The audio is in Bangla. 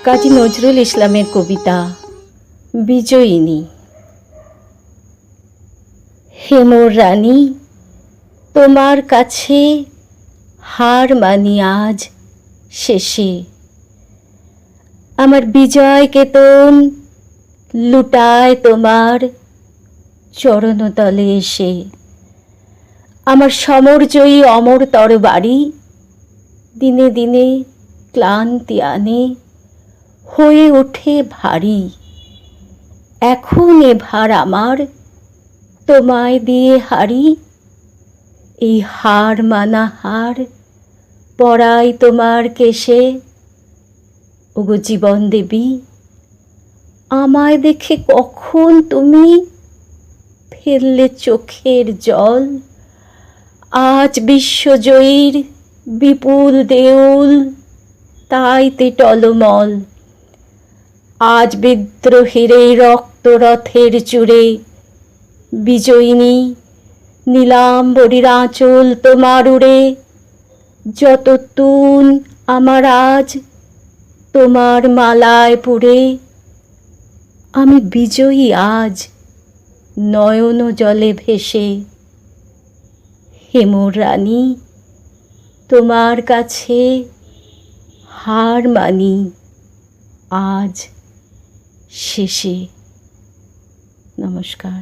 কাজী নজরুল ইসলামের কবিতা বিজয়িনী। হে মোর রানী, তোমার কাছে হার মানি আজ শেষে। আমার বিজয় কেতন লুটায় তোমার চরণতলে এসে। আমার সমরজয়ী অমর তরবারি দিনে দিনে ক্লান্তি আনে, হয়ে ওঠে ভারী। এখন এ ভার আমার তোমায় দিয়ে হারি। এই হার মানা হার পরাই তোমার কেশে। ওগো জীবন দেবী, আমায় দেখে কখন তুমি ফেললে চোখের জল। আজ বিশ্বজয়ীর বিপুল দেউল তাইতে টলমল। আজ বিদ্রোহীর এই রক্তরথের চূড়ে বিজয়িনী নীলাম্বরীর আঁচল তোমার উড়ে। যত তুন আমার আজ তোমার মালায় পুড়ে। আমি বিজয়ী আজ নয়ন জলে ভেসে। হে মোর রানী, তোমার কাছে হার মানি আজ শেষে। নমস্কার।